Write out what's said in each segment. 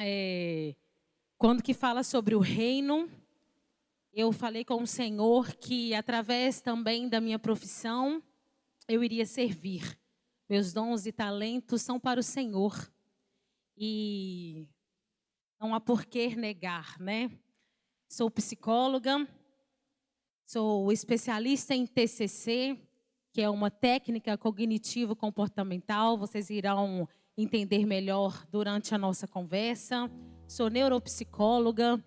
é, quando que fala sobre o reino, eu falei com o Senhor que através também da minha profissão, eu iria servir. Meus dons e talentos são para o Senhor. E não há por que negar, né? Sou psicóloga, sou especialista em TCC, que é uma técnica cognitivo-comportamental. Vocês irão entender melhor durante a nossa conversa. Sou neuropsicóloga.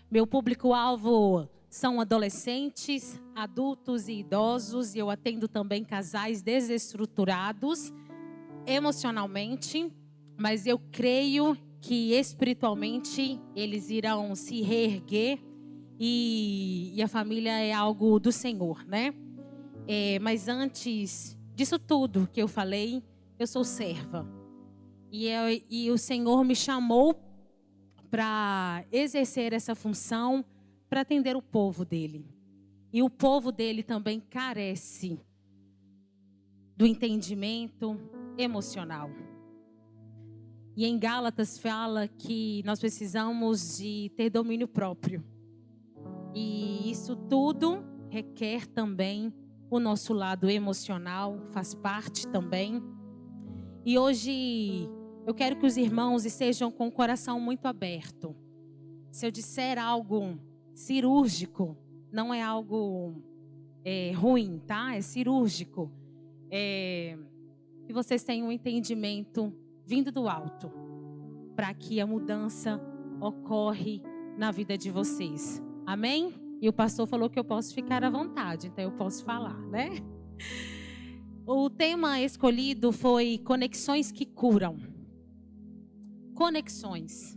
Meu público-alvo são adolescentes, adultos e idosos. E eu atendo também casais desestruturados emocionalmente, mas eu creio que espiritualmente eles irão se reerguer e a família é algo do Senhor, né? Mas antes disso tudo que eu falei, eu sou serva. E o Senhor me chamou para exercer essa função, para atender o povo dele. E o povo dele também carece do entendimento emocional. E em Gálatas fala que nós precisamos de ter domínio próprio. E isso tudo requer também o nosso lado emocional, faz parte também. E hoje eu quero que os irmãos estejam com o coração muito aberto. Se eu disser algo cirúrgico, não é algo ruim, tá? É cirúrgico. Que vocês tenham um entendimento vindo do alto, para que a mudança ocorre na vida de vocês. Amém? E o pastor falou que eu posso ficar à vontade, então eu posso falar, né? O tema escolhido foi conexões que curam. Conexões.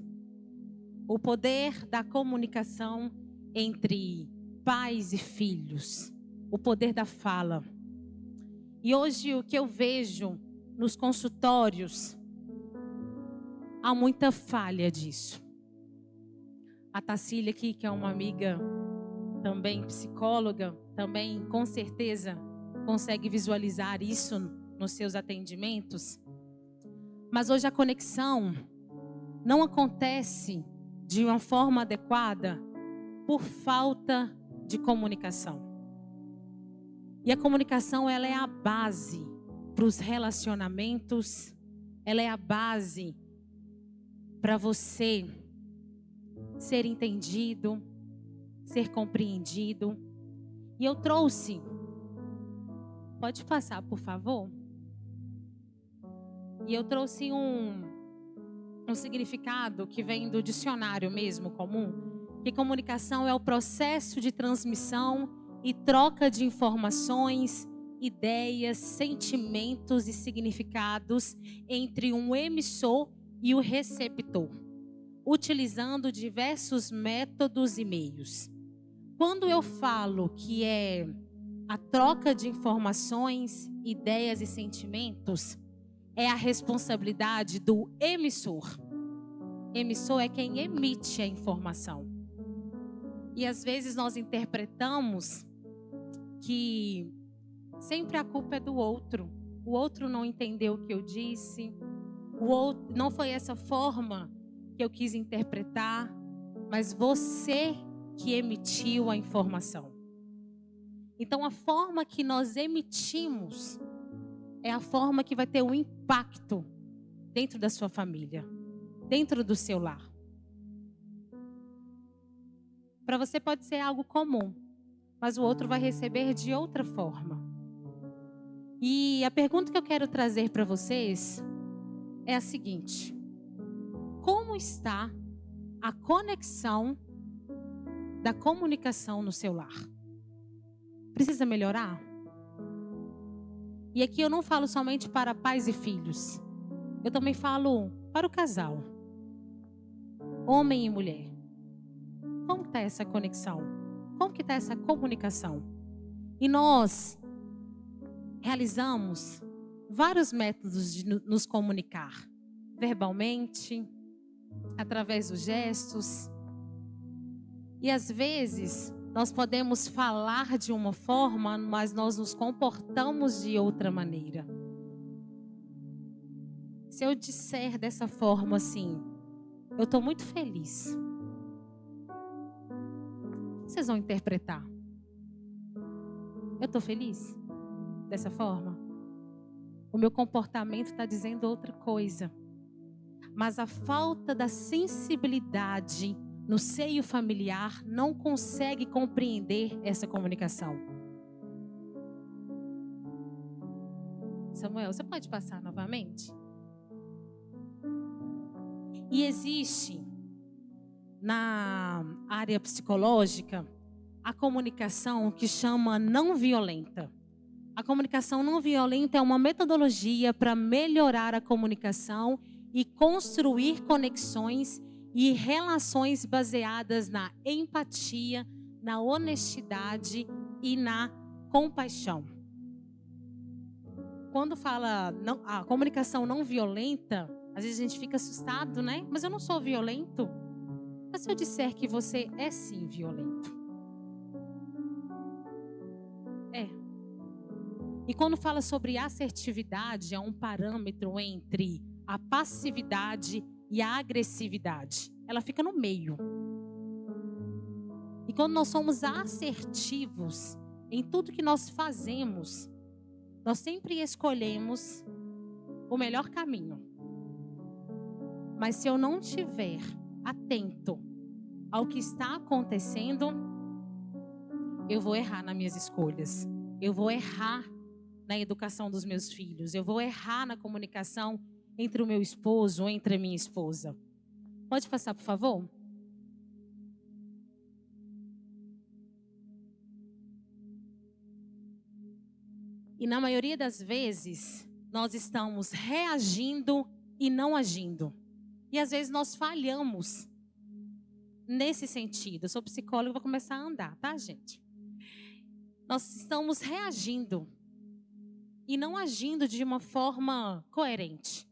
O poder da comunicação entre pais e filhos. O poder da fala. E hoje o que eu vejo nos consultórios, há muita falha disso. A Tacília aqui, que é uma amiga também psicóloga, também com certeza consegue visualizar isso nos seus atendimentos. Mas hoje a conexão não acontece de uma forma adequada por falta de comunicação. E a comunicação, ela é a base para os relacionamentos, ela é a base para você ser entendido, ser compreendido. E eu trouxe, pode passar, por favor? E eu trouxe um significado que vem do dicionário mesmo comum, que comunicação é o processo de transmissão e troca de informações, ideias, sentimentos e significados entre um emissor e o receptor, utilizando diversos métodos e meios. Quando eu falo que é a troca de informações, ideias e sentimentos, é a responsabilidade do emissor. Emissor é quem emite a informação. E às vezes nós interpretamos que sempre a culpa é do outro. O outro não entendeu o que eu disse. O outro, não foi essa forma que eu quis interpretar, mas você que emitiu a informação. Então a forma que nós emitimos é a forma que vai ter um impacto dentro da sua família, dentro do seu lar. Para você pode ser algo comum, mas o outro vai receber de outra forma. E a pergunta que eu quero trazer para vocês é a seguinte: como está a conexão da comunicação no seu lar? Precisa melhorar? E aqui eu não falo somente para pais e filhos. Eu também falo para o casal. Homem e mulher. Como está essa conexão? Como que está essa comunicação? E nós realizamos vários métodos de nos comunicar. Verbalmente, através dos gestos. E às vezes nós podemos falar de uma forma, mas nós nos comportamos de outra maneira. Se eu disser dessa forma assim: eu estou muito feliz. O que vocês vão interpretar? Eu estou feliz? Dessa forma? O meu comportamento está dizendo outra coisa. Mas a falta da sensibilidade no seio familiar não consegue compreender essa comunicação. Samuel, você pode passar novamente? E existe na área psicológica a comunicação que chama não violenta. A comunicação não violenta é uma metodologia para melhorar a comunicação e construir conexões e relações baseadas na empatia, na honestidade e na compaixão. Quando fala a comunicação não violenta, às vezes a gente fica assustado, né? Mas eu não sou violento. Mas se eu disser que você é sim violento? É. E quando fala sobre assertividade, é um parâmetro entre a passividade e a agressividade. Ela fica no meio. E quando nós somos assertivos em tudo que nós fazemos, nós sempre escolhemos o melhor caminho. Mas se eu não estiver atento ao que está acontecendo, eu vou errar nas minhas escolhas. Eu vou errar na educação dos meus filhos. Eu vou errar na comunicação entre o meu esposo ou entre a minha esposa. Pode passar, por favor? E na maioria das vezes, nós estamos reagindo e não agindo. E às vezes nós falhamos nesse sentido. Eu sou psicóloga, vou começar a andar, tá, gente? Nós estamos reagindo e não agindo de uma forma coerente.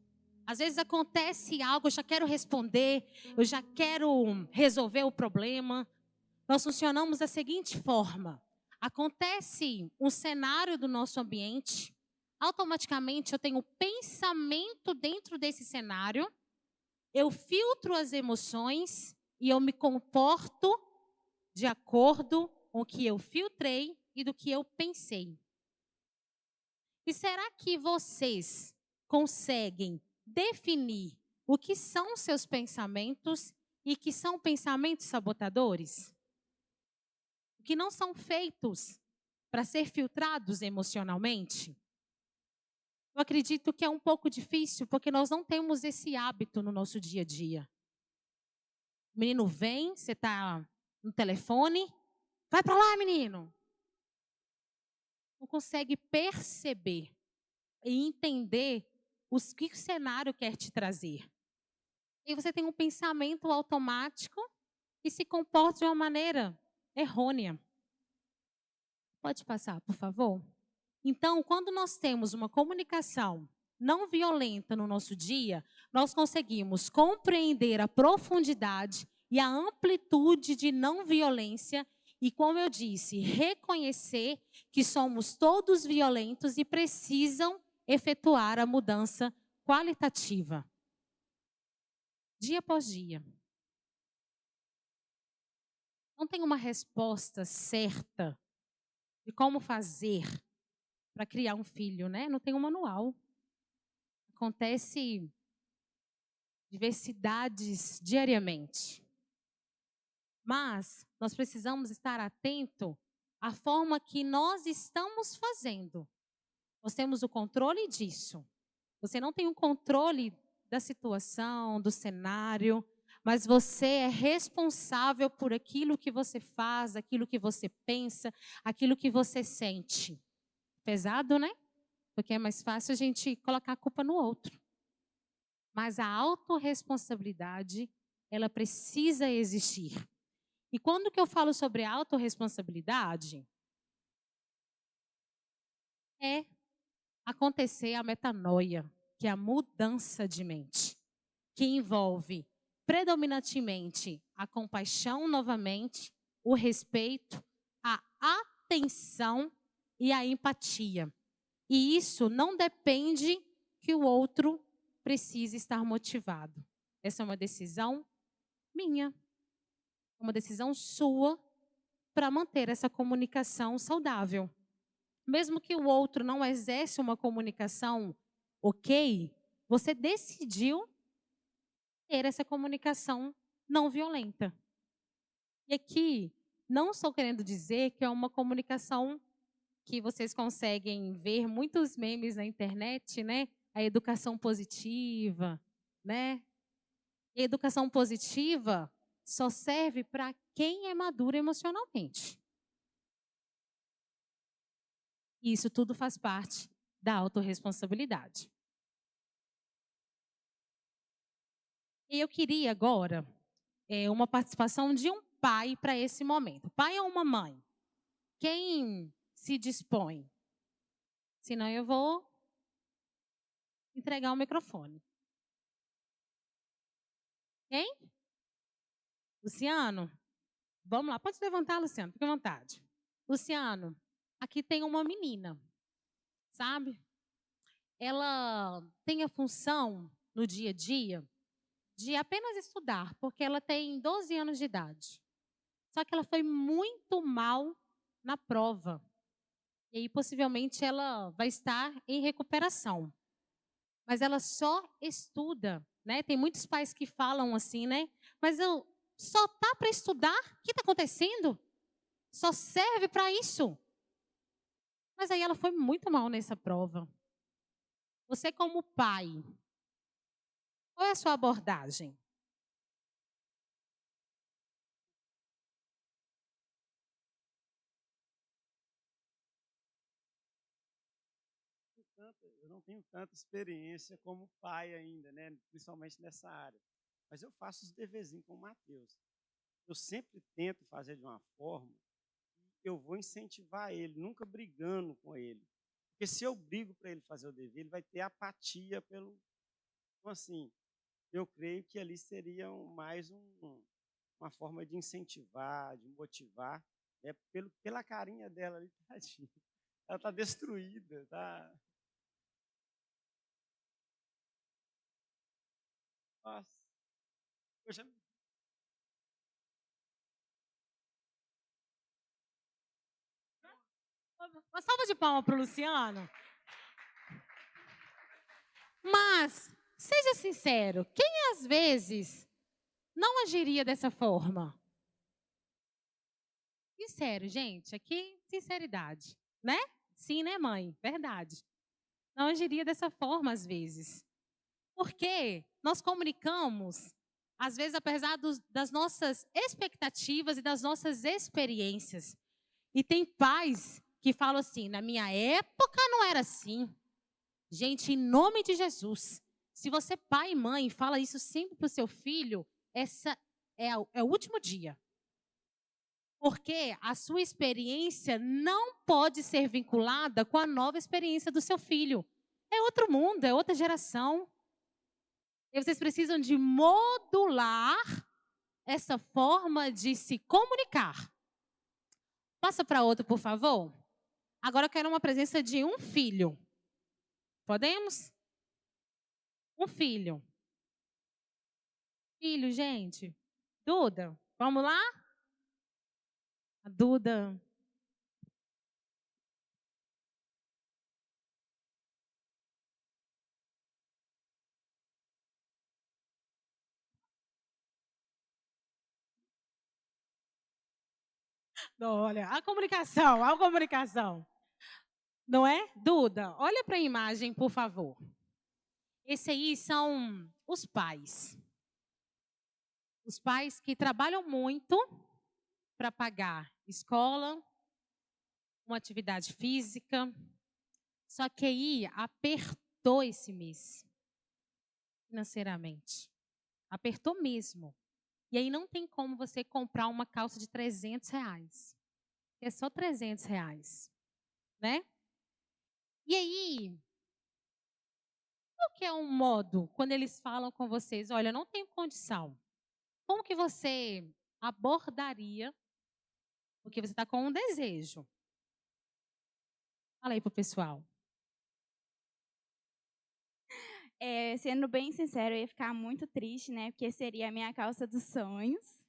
Às vezes acontece algo, eu já quero responder, eu já quero resolver o problema. Nós funcionamos da seguinte forma: acontece um cenário do nosso ambiente, automaticamente eu tenho pensamento dentro desse cenário, eu filtro as emoções e eu me comporto de acordo com o que eu filtrei e do que eu pensei. E será que vocês conseguem definir o que são seus pensamentos e que são pensamentos sabotadores? Que não são feitos para ser filtrados emocionalmente? Eu acredito que é um pouco difícil, porque nós não temos esse hábito no nosso dia a dia. O menino vem, você está no telefone, vai para lá, menino. Não consegue perceber e entender que o cenário quer te trazer. E você tem um pensamento automático e se comporta de uma maneira errônea. Pode passar, por favor? Então, quando nós temos uma comunicação não violenta no nosso dia, nós conseguimos compreender a profundidade e a amplitude de não violência e, como eu disse, reconhecer que somos todos violentos e precisam efetuar a mudança qualitativa. Dia após dia. Não tem uma resposta certa de como fazer para criar um filho, né? Não tem um manual. Acontece diversidades diariamente. Mas nós precisamos estar atento à forma que nós estamos fazendo. Nós temos o controle disso. Você não tem o controle da situação, do cenário, mas você é responsável por aquilo que você faz, aquilo que você pensa, aquilo que você sente. Pesado, né? Porque é mais fácil a gente colocar a culpa no outro. Mas a autorresponsabilidade, ela precisa existir. E quando que eu falo sobre autorresponsabilidade, é acontecer a metanoia, que é a mudança de mente, que envolve predominantemente a compaixão novamente, o respeito, a atenção e a empatia. E isso não depende que o outro precise estar motivado. Essa é uma decisão minha. É uma decisão sua para manter essa comunicação saudável. Mesmo que o outro não exerça uma comunicação ok, você decidiu ter essa comunicação não violenta. E aqui, não estou querendo dizer que é uma comunicação que vocês conseguem ver muitos memes na internet, né? A educação positiva, né? E a educação positiva só serve para quem é maduro emocionalmente. E isso tudo faz parte da autorresponsabilidade. E eu queria agora uma participação de um pai para esse momento. Pai ou uma mãe? Quem se dispõe? Senão eu vou entregar o microfone. Quem? Luciano? Vamos lá, pode levantar, Luciano, fique à vontade. Luciano, aqui tem uma menina, sabe? Ela tem a função no dia a dia de apenas estudar, porque ela tem 12 anos de idade. Só que ela foi muito mal na prova. E aí, possivelmente, ela vai estar em recuperação. Mas ela só estuda, né? Tem muitos pais que falam assim, né? Mas eu só tá para estudar? O que está acontecendo? Só serve para isso? Mas aí ela foi muito mal nessa prova. Você como pai, qual é a sua abordagem? Eu não tenho tanta experiência como pai ainda, né? Principalmente nessa área. Mas eu faço os deverzinhos com o Mateus. Eu sempre tento fazer de uma forma que eu vou incentivar ele, nunca brigando com ele. Porque se eu brigo para ele fazer o dever, ele vai ter apatia pelo. Então, assim, eu creio que ali seria uma forma de incentivar, de motivar, né? Pela carinha dela ali, tadinha. Ela está destruída, tá? Nossa, poxa, Uma salva de palmas para o Luciano. Mas, seja sincero, quem às vezes não agiria dessa forma? Sincero, gente, aqui, sinceridade, né? Sim, né, mãe? Verdade. Não agiria dessa forma às vezes. Porque nós comunicamos, às vezes, apesar das nossas expectativas e das nossas experiências. E tem pais que falam assim: na minha época não era assim. Gente, em nome de Jesus, se você, pai e mãe, fala isso sempre para o seu filho, essa é o último dia. Porque a sua experiência não pode ser vinculada com a nova experiência do seu filho. É outro mundo, é outra geração. E vocês precisam de modular essa forma de se comunicar. Passa para outro, por favor. Agora eu quero uma presença de um filho. Podemos? Um filho. Filho, gente. Duda, vamos lá? A Duda. Olha, a comunicação, a comunicação. Não é? Duda, olha para a imagem, por favor. Esse aí são os pais. Os pais que trabalham muito para pagar escola, uma atividade física. Só que aí apertou esse mês, financeiramente. Apertou mesmo. E aí não tem como você comprar uma calça de R$ 300. É só R$ 300, né? E aí, qual que é um modo quando eles falam com vocês, olha, eu não tenho condição. Como que você abordaria? Porque você está com um desejo. Fala aí pro pessoal. Sendo bem sincero, eu ia ficar muito triste, né, porque seria a minha calça dos sonhos.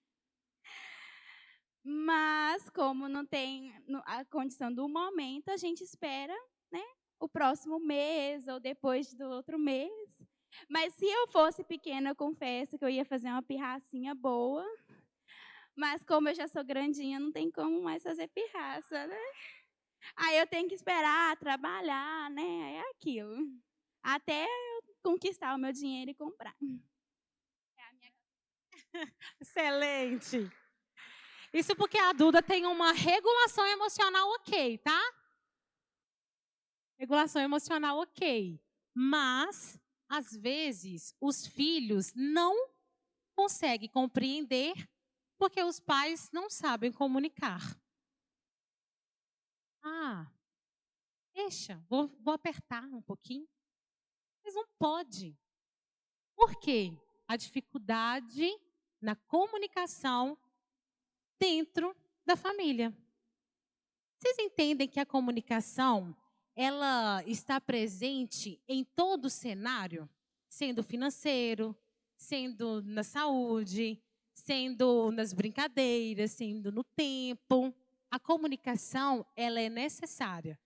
Mas como não tem a condição do momento, a gente espera, né, o próximo mês ou depois do outro mês. Mas se eu fosse pequena, eu confesso que eu ia fazer uma pirracinha boa, mas como eu já sou grandinha, não tem como mais fazer pirraça, né. Aí eu tenho que esperar trabalhar, né, é aquilo. Até eu conquistar o meu dinheiro e comprar. É a minha Excelente. Isso porque a Duda tem uma regulação emocional ok, tá? Regulação emocional ok. Mas, às vezes, os filhos não conseguem compreender porque os pais não sabem comunicar. Ah, deixa, vou apertar um pouquinho. Mas não pode. Por quê? A dificuldade na comunicação dentro da família. Vocês entendem que a comunicação, ela está presente em todo o cenário, sendo financeiro, sendo na saúde, sendo nas brincadeiras, sendo no tempo. A comunicação, ela é necessária.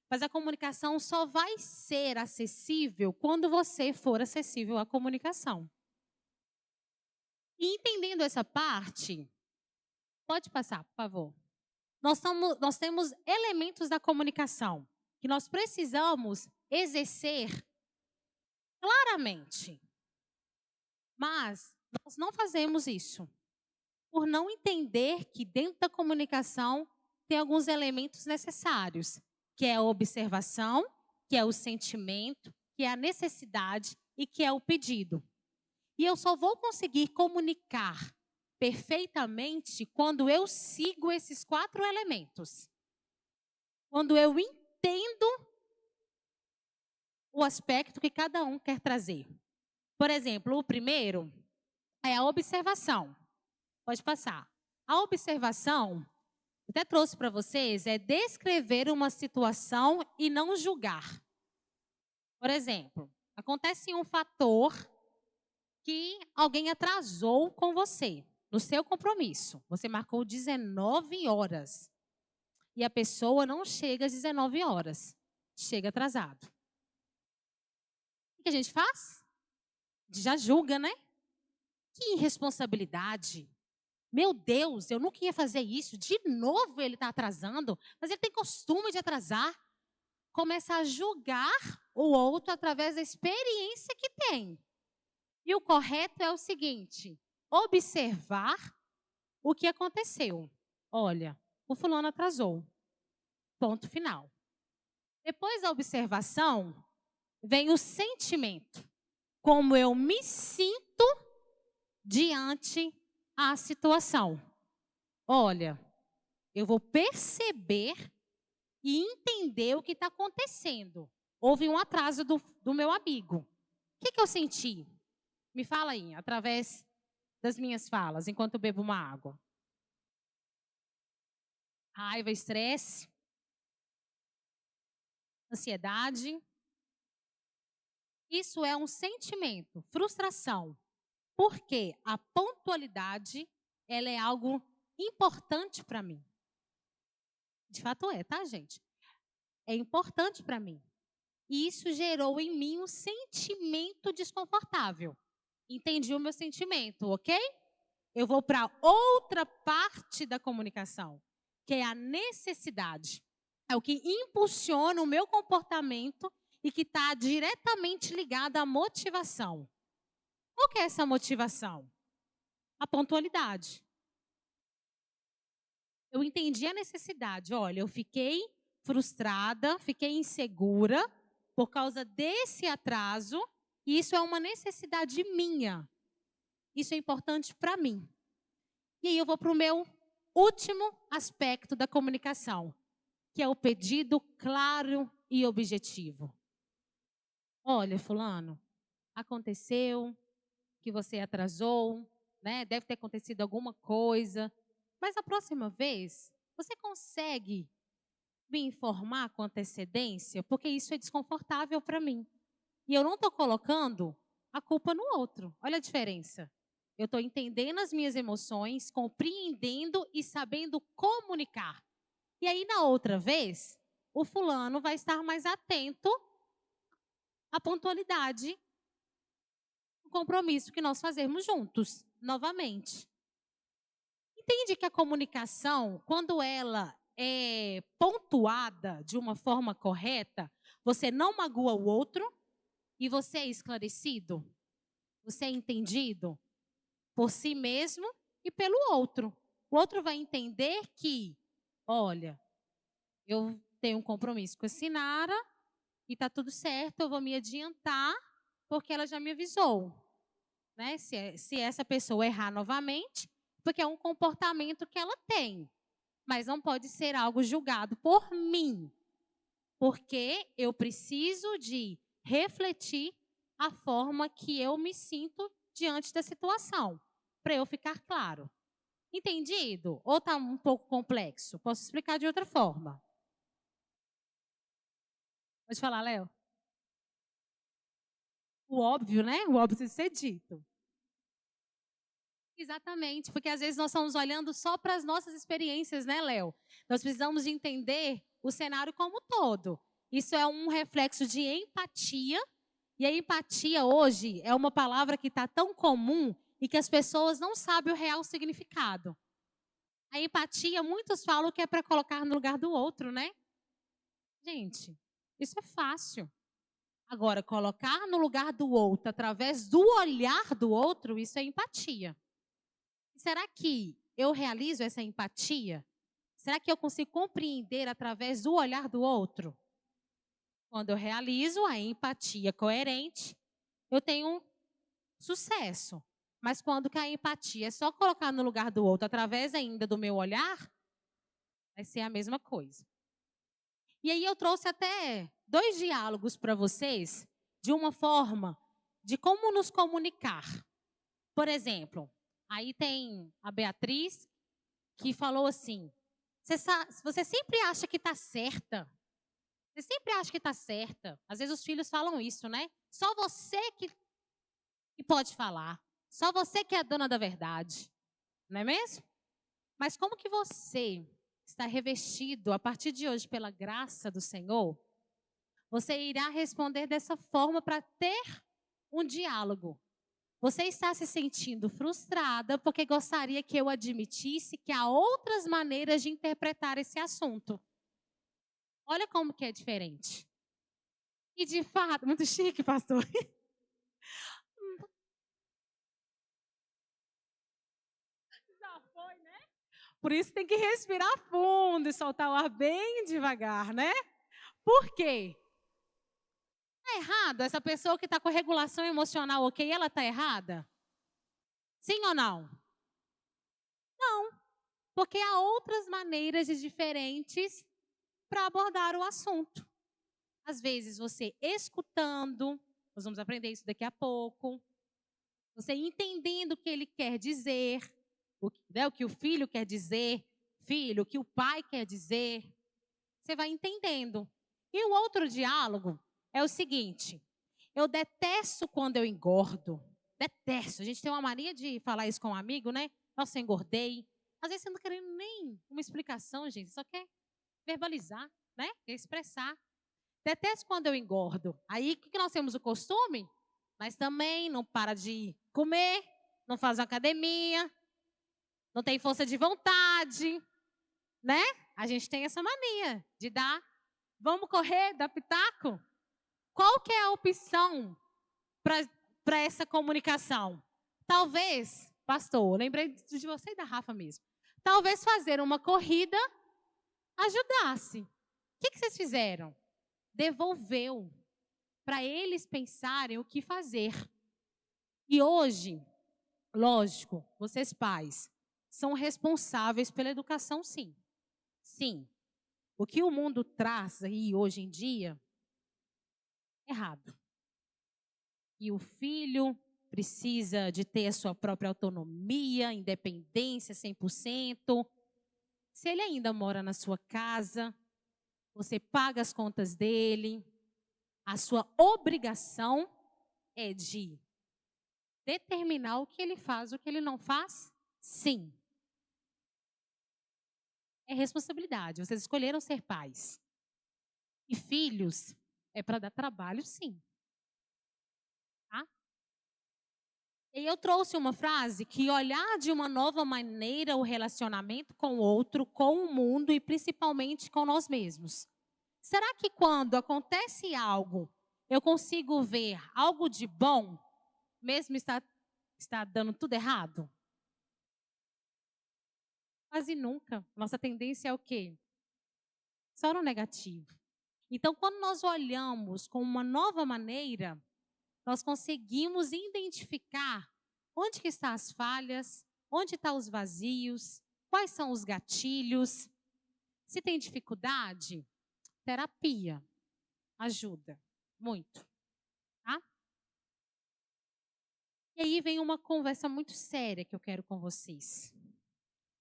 Mas a comunicação só vai ser acessível quando você for acessível à comunicação. E entendendo essa parte, pode passar, por favor. Nós temos elementos da comunicação que nós precisamos exercer claramente. Mas nós não fazemos isso por não entender que dentro da comunicação tem alguns elementos necessários, que é a observação, que é o sentimento, que é a necessidade e que é o pedido. E eu só vou conseguir comunicar perfeitamente quando eu sigo esses 4 elementos. Quando eu entendo o aspecto que cada um quer trazer. Por exemplo, o primeiro é a observação. Pode passar. A observação, eu até trouxe para vocês, é descrever uma situação e não julgar. Por exemplo, acontece um fator que alguém atrasou com você, no seu compromisso. Você marcou 19 horas. E a pessoa não chega às 19 horas. Chega atrasado. O que a gente faz? Já julga, né? Que irresponsabilidade. Meu Deus, eu nunca ia fazer isso. De novo ele está atrasando. Mas ele tem costume de atrasar. Começa a julgar o outro através da experiência que tem. E o correto é o seguinte: observar o que aconteceu. Olha, o fulano atrasou. Ponto final. Depois da observação, vem o sentimento. Como eu me sinto diante a situação. Olha, eu vou perceber e entender o que está acontecendo. Houve um atraso do meu amigo. O que eu senti? Me fala aí, através das minhas falas, enquanto eu bebo uma água. Raiva, estresse, ansiedade. Isso é um sentimento, frustração. Porque a pontualidade, ela é algo importante para mim. De fato é, tá, gente? É importante para mim. E isso gerou em mim um sentimento desconfortável. Entendi o meu sentimento, ok? Eu vou para outra parte da comunicação, que é a necessidade. É o que impulsiona o meu comportamento e que está diretamente ligado à motivação. Qual que é essa motivação? A pontualidade. Eu entendi a necessidade. Olha, eu fiquei frustrada, fiquei insegura por causa desse atraso, e isso é uma necessidade minha. Isso é importante para mim. E aí eu vou para o meu último aspecto da comunicação, que é o pedido claro e objetivo. Olha, fulano, aconteceu que você atrasou, né? Deve ter acontecido alguma coisa, mas a próxima vez você consegue me informar com antecedência, porque isso é desconfortável para mim. E eu não estou colocando a culpa no outro. Olha a diferença. Eu estou entendendo as minhas emoções, compreendendo e sabendo comunicar. E aí, na outra vez, o fulano vai estar mais atento à pontualidade, ao compromisso que nós fazemos juntos, novamente. Entende que a comunicação, quando ela é pontuada de uma forma correta, você não magoa o outro e você é esclarecido, você é entendido por si mesmo e pelo outro. O outro vai entender que, olha, eu tenho um compromisso com a Sinara e está tudo certo, eu vou me adiantar porque ela já me avisou. Né? Se essa pessoa errar novamente, porque é um comportamento que ela tem, mas não pode ser algo julgado por mim, porque eu preciso de refletir a forma que eu me sinto diante da situação, para eu ficar claro. Entendido? Ou está um pouco complexo? Posso explicar de outra forma? Pode falar, Léo? O óbvio, né? O óbvio precisa ser dito. Exatamente, porque às vezes nós estamos olhando só para as nossas experiências, né, Léo? Nós precisamos de entender o cenário como um todo. Isso é um reflexo de empatia, e a empatia hoje é uma palavra que está tão comum e que as pessoas não sabem o real significado. A empatia, muitos falam que é para colocar no lugar do outro, né? Gente, isso é fácil. Agora, colocar no lugar do outro através do olhar do outro, isso é empatia. Será que eu realizo essa empatia? Será que eu consigo compreender através do olhar do outro? Quando eu realizo a empatia coerente, eu tenho sucesso. Mas quando que a empatia é só colocar no lugar do outro através ainda do meu olhar, vai ser a mesma coisa. E aí eu trouxe até 2 diálogos para vocês de uma forma de como nos comunicar. Por exemplo, aí tem a Beatriz que falou assim: você sempre acha que está certa. Você sempre acha que está certa. Às vezes os filhos falam isso, né? Só você que pode falar. Só você que é a dona da verdade. Não é mesmo? Mas como que você está revestido a partir de hoje pela graça do Senhor? Você irá responder dessa forma para ter um diálogo. Você está se sentindo frustrada porque gostaria que eu admitisse que há outras maneiras de interpretar esse assunto. Olha como que é diferente. E de fato, muito chique, pastor. Já foi, né? Por isso tem que respirar fundo e soltar o ar bem devagar, né? Por quê? Está errado? Essa pessoa que está com regulação emocional, ok, ela está errada? Sim ou não? Não. Porque há outras maneiras diferentes para abordar o assunto. Às vezes, você escutando, nós vamos aprender isso daqui a pouco, você entendendo o que ele quer dizer, o que o filho quer dizer, filho, o que o pai quer dizer, você vai entendendo. E o outro diálogo é o seguinte: eu detesto quando eu engordo, detesto. A gente tem uma mania de falar isso com um amigo, né? Nossa, eu engordei. Às vezes você não quer nem uma explicação, gente, só quer verbalizar, né? Quer expressar. Detesto quando eu engordo. Aí, o que nós temos o costume? Mas também não para de comer, não faz academia, não tem força de vontade, né? A gente tem essa mania de dar, vamos correr, dar pitaco? Qual que é a opção para essa comunicação? Talvez, pastor, lembrei de você e da Rafa mesmo. Talvez fazer uma corrida ajudasse. O que vocês fizeram? Devolveu para eles pensarem o que fazer. E hoje, lógico, vocês pais são responsáveis pela educação, sim. Sim. O que o mundo traz aí hoje em dia, errado. E o filho precisa de ter a sua própria autonomia, independência 100%. Se ele ainda mora na sua casa, você paga as contas dele, A sua obrigação é de determinar o que ele faz, o que ele não faz? Sim. É responsabilidade. Vocês escolheram ser pais. E filhos é para dar trabalho, sim. Tá? E eu trouxe uma frase que olhar de uma nova maneira o relacionamento com o outro, com o mundo e principalmente com nós mesmos. Será que quando acontece algo, eu consigo ver algo de bom, mesmo está dando tudo errado? Quase nunca. Nossa tendência é o quê? Só no negativo. Então, quando nós olhamos com uma nova maneira, nós conseguimos identificar onde que estão as falhas, onde estão os vazios, quais são os gatilhos. Se tem dificuldade, terapia ajuda muito, tá? E aí vem uma conversa muito séria que eu quero com vocês.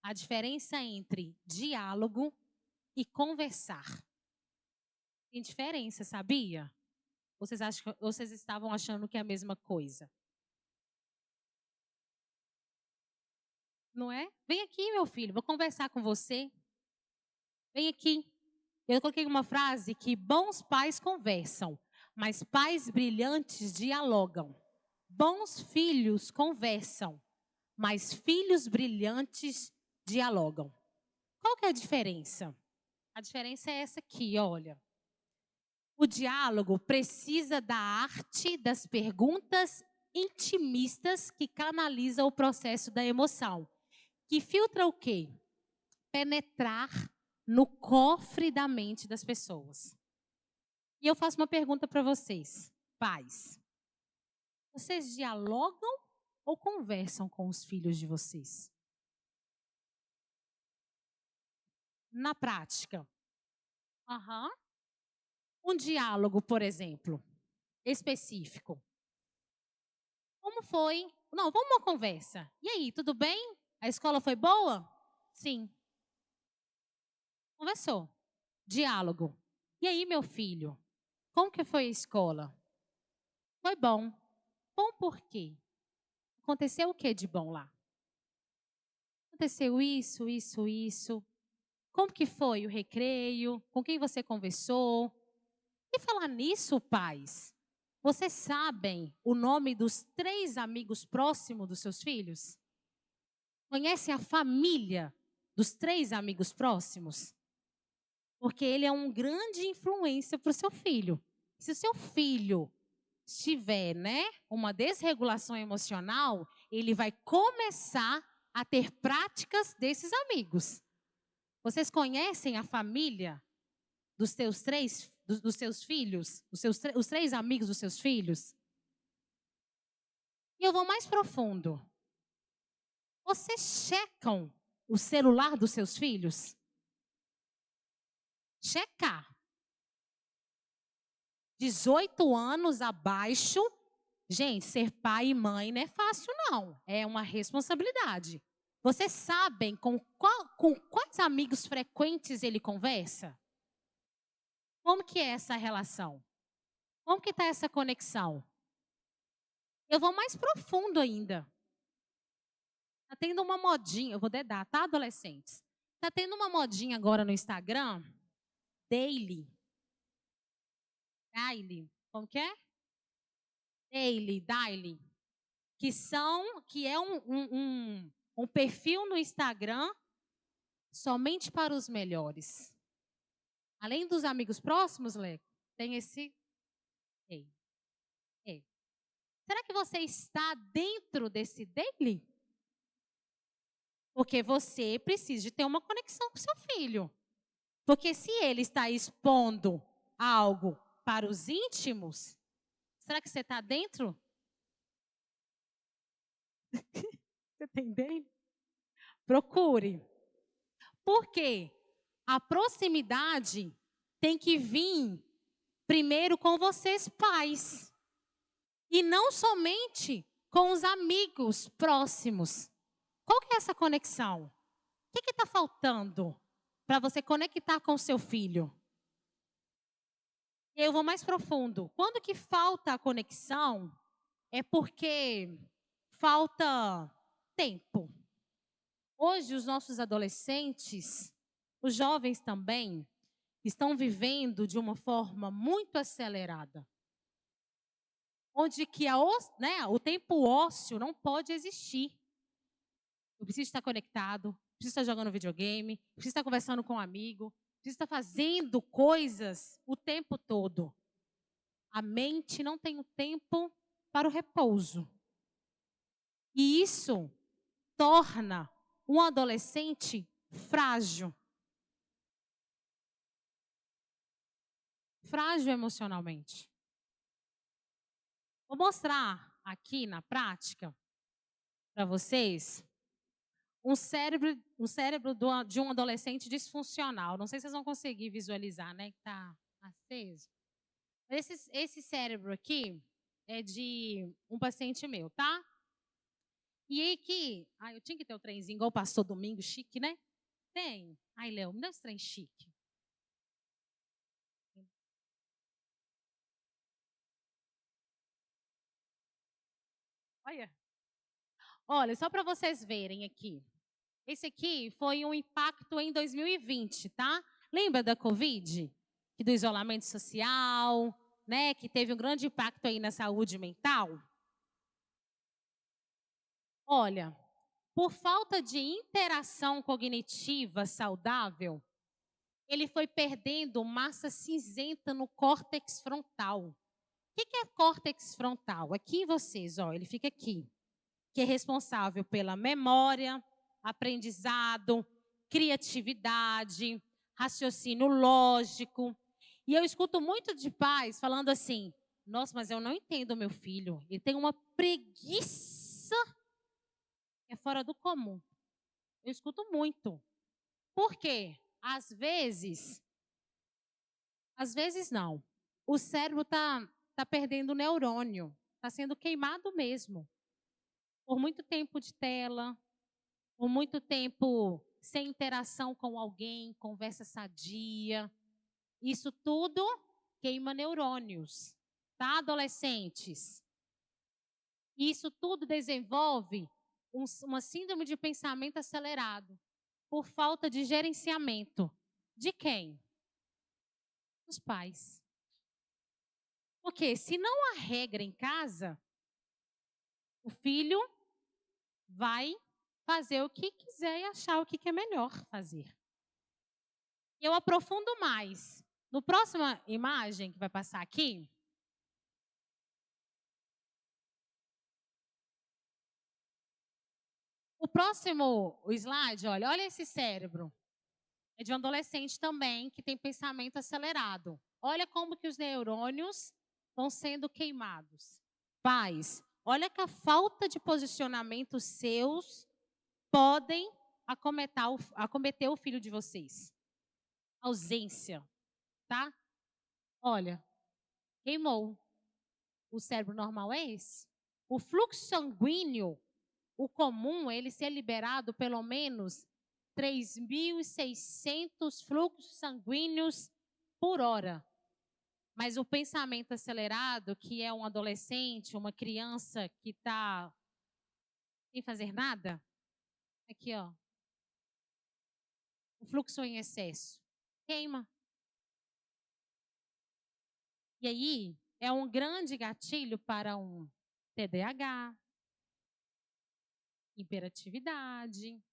A diferença entre diálogo e conversar. Tem diferença, sabia? Vocês estavam achando que é a mesma coisa? Não é? Vem aqui, meu filho, vou conversar com você. Vem aqui. Eu coloquei uma frase que bons pais conversam, mas pais brilhantes dialogam. Bons filhos conversam, mas filhos brilhantes dialogam. Qual que é a diferença? A diferença é essa aqui, olha. O diálogo precisa da arte das perguntas intimistas que canaliza o processo da emoção. Que filtra o quê? Penetrar no cofre da mente das pessoas. E eu faço uma pergunta para vocês, pais. Vocês dialogam ou conversam com os filhos de vocês? Na prática. Um diálogo, por exemplo, específico. Como foi? Não, vamos uma conversa. E aí, tudo bem? A escola foi boa? Sim. Conversou. Diálogo. E aí, meu filho? Como que foi a escola? Foi bom. Bom por quê? Aconteceu o que de bom lá? Aconteceu isso, isso, isso. Como que foi o recreio? Com quem você conversou? E falar nisso, pais, vocês sabem o nome dos 3 amigos próximos dos seus filhos? Conhecem a família dos 3 amigos próximos? Porque ele é uma grande influência para o seu filho. Se o seu filho tiver, uma desregulação emocional, ele vai começar a ter práticas desses amigos. Vocês conhecem a família dos seus filhos? Os 3 amigos dos seus filhos? E eu vou mais profundo. Vocês checam o celular dos seus filhos? Checar. 18 anos abaixo. Gente, ser pai e mãe não é fácil, não. É uma responsabilidade. Vocês sabem com quais amigos frequentes ele conversa? Como que é essa relação? Como que está essa conexão? Eu vou mais profundo ainda. Está tendo uma modinha, eu vou dedar, tá, adolescentes? Está tendo uma modinha agora no Instagram, daily, como que é? Daily, que é um perfil no Instagram somente para os melhores. Além dos amigos próximos, Leco, tem esse daily. Será que você está dentro desse daily? Porque você precisa de ter uma conexão com seu filho. Porque se ele está expondo algo para os íntimos, será que você está dentro? Você está entendendo? Procure. Por quê? A proximidade tem que vir primeiro com vocês, pais. E não somente com os amigos próximos. Qual que é essa conexão? O que está faltando para você conectar com o seu filho? Eu vou mais profundo. Quando que falta a conexão, é porque falta tempo. Hoje, os nossos adolescentes, os jovens também, estão vivendo de uma forma muito acelerada. Onde que o tempo ósseo não pode existir. Eu preciso estar conectado, preciso estar jogando videogame, preciso estar conversando com um amigo, preciso estar fazendo coisas o tempo todo. A mente não tem o tempo para o repouso. E isso torna um adolescente frágil. Frágil emocionalmente. Vou mostrar aqui na prática para vocês um cérebro de um adolescente disfuncional. Não sei se vocês vão conseguir visualizar, né? Que está aceso. Esse cérebro aqui é de um paciente meu, tá? E aí que... eu tinha que ter o trenzinho igual passou domingo, chique, né? Tem. Ai, Léo, me dá esse trem chique. Olha, só para vocês verem aqui. Esse aqui foi um impacto em 2020, tá? Lembra da Covid? E do isolamento social, né? Que teve um grande impacto aí na saúde mental. Olha, por falta de interação cognitiva saudável, ele foi perdendo massa cinzenta no córtex frontal. O que é córtex frontal? Aqui vocês, ele fica aqui. Que é responsável pela memória, aprendizado, criatividade, raciocínio lógico. E eu escuto muito de pais falando assim: nossa, mas eu não entendo o meu filho. Ele tem uma preguiça que é fora do comum. Eu escuto muito. Por quê? Às vezes não. O cérebro tá perdendo neurônio. Está sendo queimado mesmo. Por muito tempo de tela, por muito tempo sem interação com alguém, conversa sadia. Isso tudo queima neurônios, tá, adolescentes? Isso tudo desenvolve uma síndrome de pensamento acelerado por falta de gerenciamento. De quem? Dos pais. Porque se não há regra em casa, o filho vai fazer o que quiser e achar o que é melhor fazer. Eu aprofundo mais. No próxima imagem que vai passar aqui, o próximo slide, olha esse cérebro. É de um adolescente também que tem pensamento acelerado. Olha como que os neurônios vão sendo queimados. Pais, olha que a falta de posicionamento seus podem acometer o filho de vocês. Ausência, tá? Olha, queimou. O cérebro normal é esse. O fluxo sanguíneo, o comum, ele ser liberado pelo menos 3.600 fluxos sanguíneos por hora. Mas o pensamento acelerado, que é um adolescente, uma criança que está sem fazer nada, aqui, o fluxo em excesso, queima. E aí, é um grande gatilho para um TDAH, hiperatividade.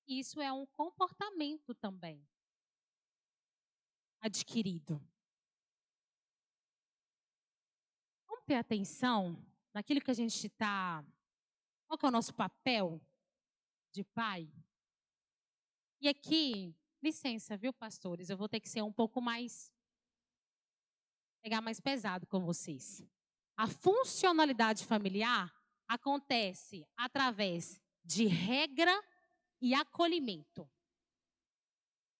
Isso é um comportamento também adquirido. Vamos ter atenção naquilo que a gente está... Qual que é o nosso papel de pai? E aqui, licença, viu, pastores? Eu vou ter que ser um pouco mais... pegar mais pesado com vocês. A funcionalidade familiar acontece através de regra e acolhimento.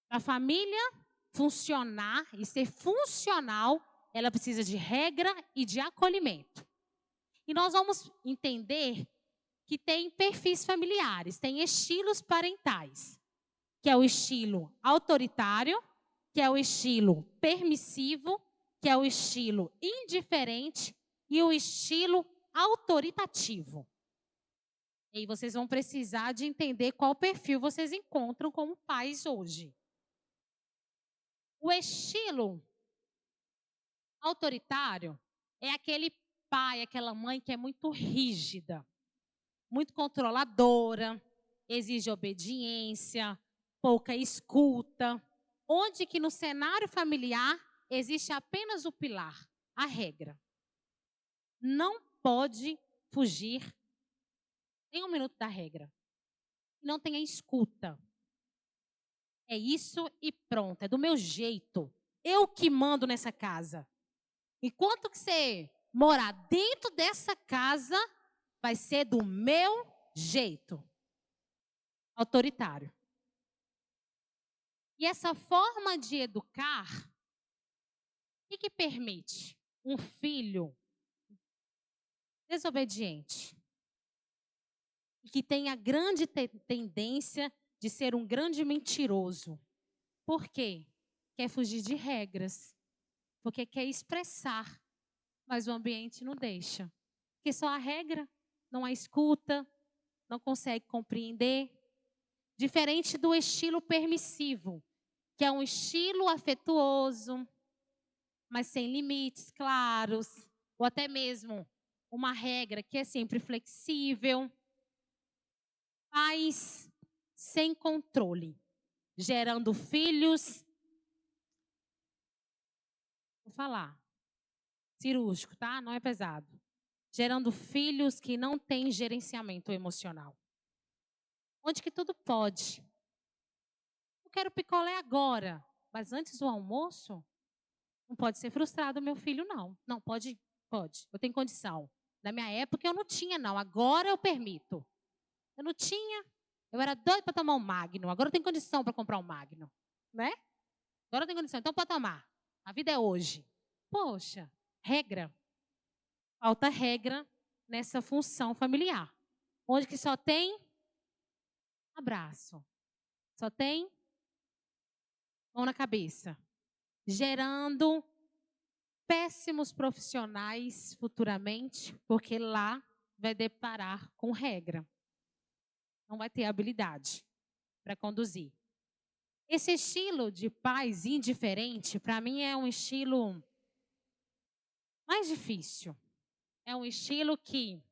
Para a família funcionar e ser funcional, ela precisa de regra e de acolhimento. E nós vamos entender que tem perfis familiares, tem estilos parentais, que é o estilo autoritário, que é o estilo permissivo que é o estilo indiferente e o estilo autoritativo. E aí vocês vão precisar de entender qual perfil vocês encontram como pais hoje. O estilo autoritário é aquele pai, aquela mãe que é muito rígida, muito controladora, exige obediência, pouca escuta, onde que no cenário familiar existe apenas o pilar, a regra. Não pode fugir nem um minuto da regra. Não tenha escuta. É isso e pronto, é do meu jeito. Eu que mando nessa casa. Enquanto que você morar dentro dessa casa, vai ser do meu jeito. Autoritário. E essa forma de educar, o que permite? Um filho desobediente. E que tem a grande tendência de ser um grande mentiroso. Por quê? Quer fugir de regras. Porque quer expressar, mas o ambiente não deixa. Porque só a regra, não a escuta, não consegue compreender. Diferente do estilo permissivo, que é um estilo afetuoso, mas sem limites claros, ou até mesmo uma regra que é sempre flexível. Pais sem controle, gerando filhos, vou falar, cirúrgico, tá? Não é pesado. Gerando filhos que não têm gerenciamento emocional. Onde que tudo pode. Eu quero picolé agora, mas antes do almoço, não pode ser frustrado meu filho, não. Não, pode, pode. Eu tenho condição. Na minha época eu não tinha, não. Agora eu permito. Eu não tinha. Eu era doido para tomar um Magno. Agora eu tenho condição para comprar um Magno. Né? Agora eu tenho condição. Então pode tomar. A vida é hoje. Poxa, regra. Falta regra nessa função familiar. Onde que só tem abraço. Só tem mão na cabeça. Gerando péssimos profissionais futuramente, porque lá vai deparar com regra. Não vai ter habilidade para conduzir. Esse estilo de pais indiferente, para mim, é um estilo mais difícil. É um estilo que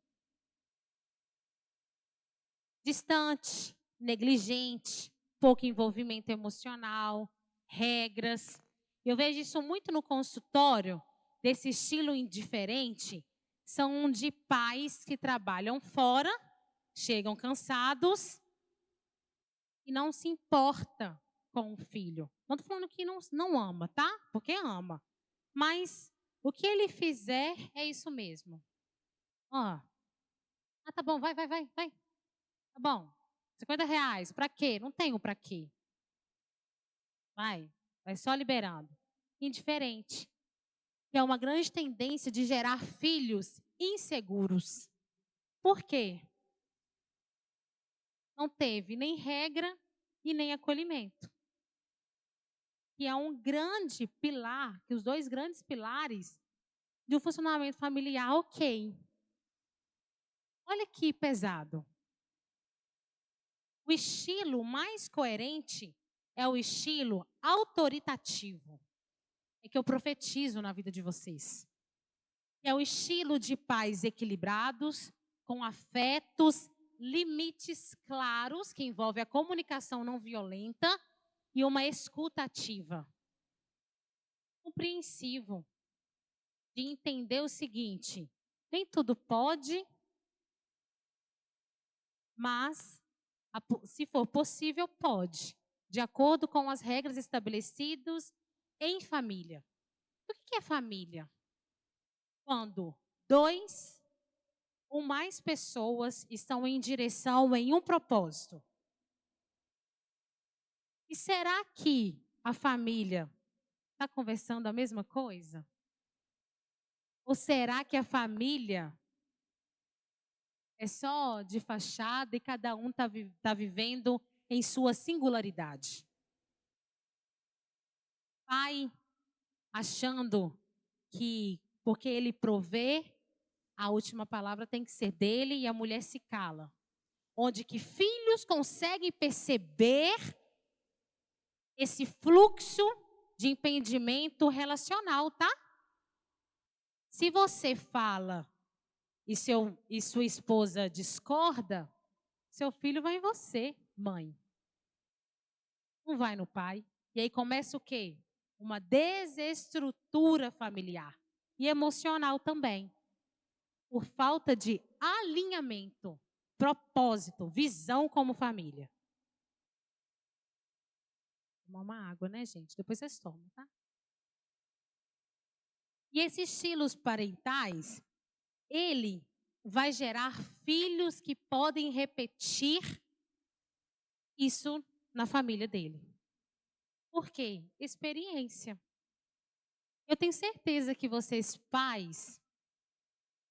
distante, negligente, pouco envolvimento emocional, regras. Eu vejo isso muito no consultório, desse estilo indiferente, são de pais que trabalham fora, chegam cansados e não se importa com o filho. Não estou falando que não ama, tá? Porque ama. Mas o que ele fizer é isso mesmo. Ó, tá bom, vai. Tá bom, R$ 50. Para quê? Não tenho para quê. Vai só liberando. Indiferente. Que é uma grande tendência de gerar filhos inseguros. Por quê? Não teve nem regra e nem acolhimento. Que é um grande pilar, que os dois grandes pilares de um funcionamento familiar ok. Olha que pesado. O estilo mais coerente é o estilo autoritativo. É que eu profetizo na vida de vocês. É o estilo de pais equilibrados, com afetos, limites claros, que envolve a comunicação não violenta e uma escuta ativa. Compreensivo, de entender o seguinte: nem tudo pode, mas, se for possível, pode, de acordo com as regras estabelecidas em família. O que é família? Quando 2 ou mais pessoas estão em direção em um propósito. E será que a família está conversando a mesma coisa? Ou será que a família é só de fachada e cada um está vivendo em sua singularidade? Pai achando que, porque ele provê, a última palavra tem que ser dele e a mulher se cala. Onde que filhos conseguem perceber esse fluxo de impedimento relacional, tá? Se você fala e sua esposa discorda, seu filho vai em você, mãe. Não vai no pai. E aí começa o quê? Uma desestrutura familiar e emocional também. Por falta de alinhamento, propósito, visão como família. Tomar uma água, né, gente? Depois vocês tomam, tá? E esses estilos parentais, ele vai gerar filhos que podem repetir isso na família dele. Por quê? Experiência. Eu tenho certeza que vocês, pais,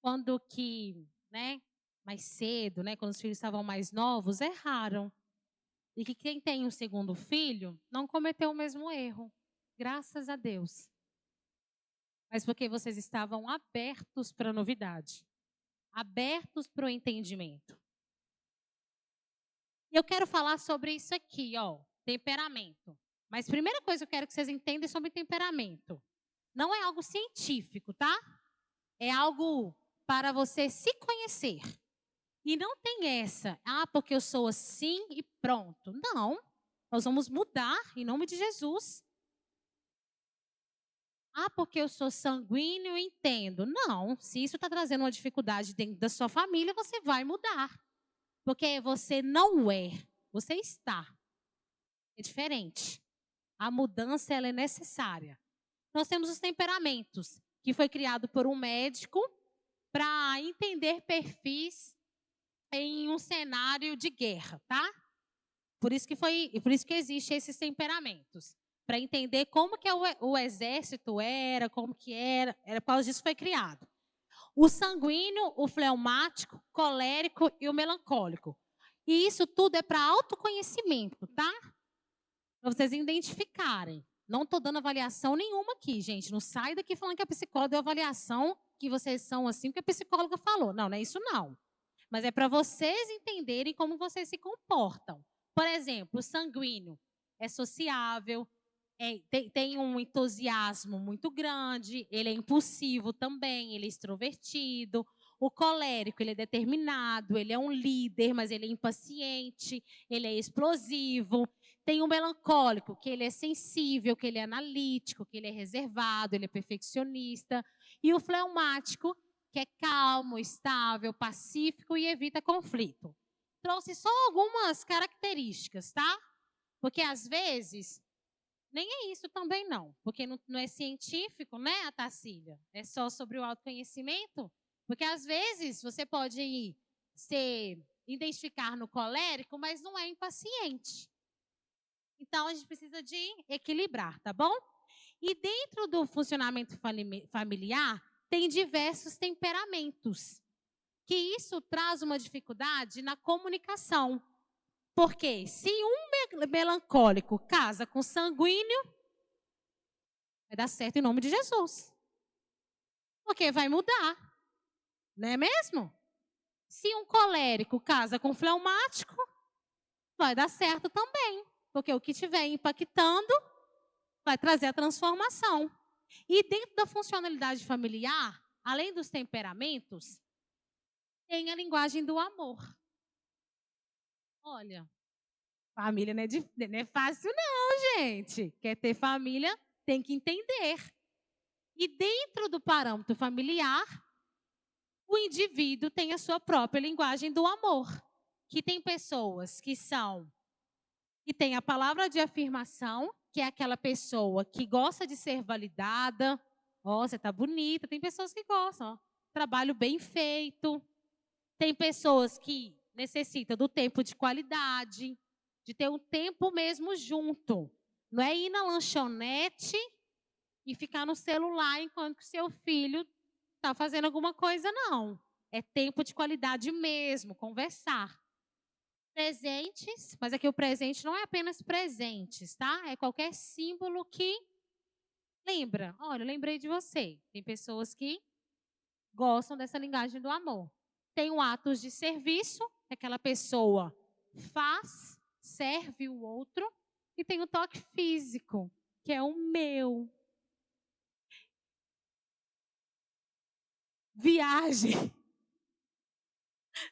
quando que, né, mais cedo, né, quando os filhos estavam mais novos, erraram. E que quem tem um segundo filho não cometeu o mesmo erro. Graças a Deus. Mas porque vocês estavam abertos para a novidade. Abertos para o entendimento. E eu quero falar sobre isso aqui, ó, temperamento. Mas primeira coisa que eu quero que vocês entendam sobre temperamento. Não é algo científico, tá? É algo para você se conhecer. E não tem essa, porque eu sou assim e pronto. Não, nós vamos mudar em nome de Jesus. Porque eu sou sanguíneo, entendo. Não, se isso está trazendo uma dificuldade dentro da sua família, você vai mudar. Porque você não é, você está. É diferente. A mudança ela é necessária. Nós temos os temperamentos, que foi criado por um médico para entender perfis em um cenário de guerra, tá? Por isso que existem esses temperamentos, para entender como que o exército era, como que era por causa disso foi criado. O sanguíneo, o fleumático, colérico e o melancólico. E isso tudo é para autoconhecimento, tá? Para vocês identificarem. Não estou dando avaliação nenhuma aqui, gente. Não sai daqui falando que a psicóloga deu avaliação, que vocês são assim, porque a psicóloga falou. Não, não é isso não. Mas é para vocês entenderem como vocês se comportam. Por exemplo, o sanguíneo é sociável, tem um entusiasmo muito grande, ele é impulsivo também, ele é extrovertido. O colérico, ele é determinado, ele é um líder, mas ele é impaciente, ele é explosivo. Tem o melancólico, que ele é sensível, que ele é analítico, que ele é reservado, ele é perfeccionista. E o fleumático, que é calmo, estável, pacífico e evita conflito. Trouxe só algumas características, tá? Porque às vezes, nem é isso também não. Porque não é científico, né, a Tacília? É só sobre o autoconhecimento. Porque às vezes você pode se identificar no colérico, mas não é impaciente. Então a gente precisa de equilibrar, tá bom? E dentro do funcionamento familiar, tem diversos temperamentos. Que isso traz uma dificuldade na comunicação. Porque se um melancólico casa com sanguíneo, vai dar certo em nome de Jesus. Porque vai mudar. Não é mesmo? Se um colérico casa com fleumático, vai dar certo também. Porque o que estiver impactando vai trazer a transformação. E dentro da funcionalidade familiar, além dos temperamentos, tem a linguagem do amor. Olha, família não é fácil não, gente. Quer ter família, tem que entender. E dentro do parâmetro familiar, o indivíduo tem a sua própria linguagem do amor. Que tem pessoas que têm a palavra de afirmação, que é aquela pessoa que gosta de ser validada. Você tá bonita. Tem pessoas que gostam. Trabalho bem feito. Tem pessoas que necessitam do tempo de qualidade, de ter um tempo mesmo junto. Não é ir na lanchonete e ficar no celular enquanto o seu filho está fazendo alguma coisa, não. É tempo de qualidade mesmo, conversar. Presentes, mas aqui o presente não é apenas presentes, tá? É qualquer símbolo que Lembra? Olha, eu lembrei de você. Tem pessoas que gostam dessa linguagem do amor. Tem o atos de serviço, que aquela pessoa faz, serve o outro. E tem o toque físico, que é o meu. Viagem.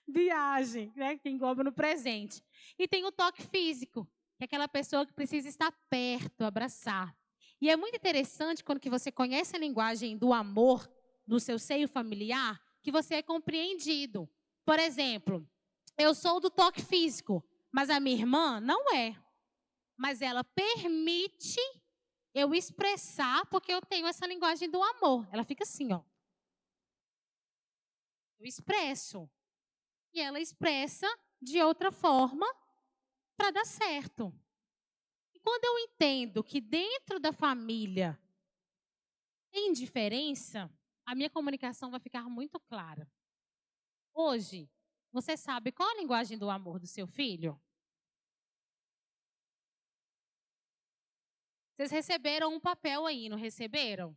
Viagem, né? Que engloba no presente. E tem o toque físico, que é aquela pessoa que precisa estar perto, abraçar. E é muito interessante quando que você conhece a linguagem do amor no seu seio familiar, que você é compreendido. Por exemplo, eu sou do toque físico, mas a minha irmã não é. Mas ela permite eu expressar, porque eu tenho essa linguagem do amor. Ela fica assim, ó. Eu expresso. E ela expressa de outra forma para dar certo. E quando eu entendo que dentro da família tem diferença, a minha comunicação vai ficar muito clara. Hoje, você sabe qual a linguagem do amor do seu filho? Vocês receberam um papel aí, não receberam?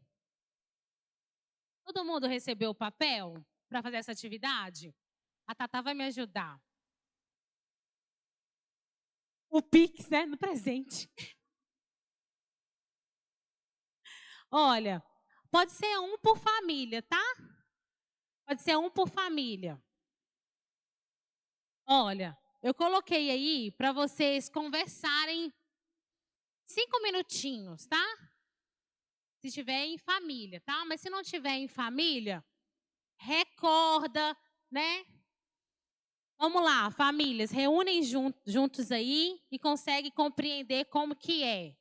Todo mundo recebeu o papel para fazer essa atividade? A Tatá vai me ajudar. O Pix, né? No presente. Olha, pode ser um por família, tá? Pode ser um por família. Olha, eu coloquei aí para vocês conversarem 5 minutinhos, tá? Se tiver em família, tá? Mas se não tiver em família, recorda, né? Vamos lá, famílias, reúnem juntos aí e conseguem compreender como que é.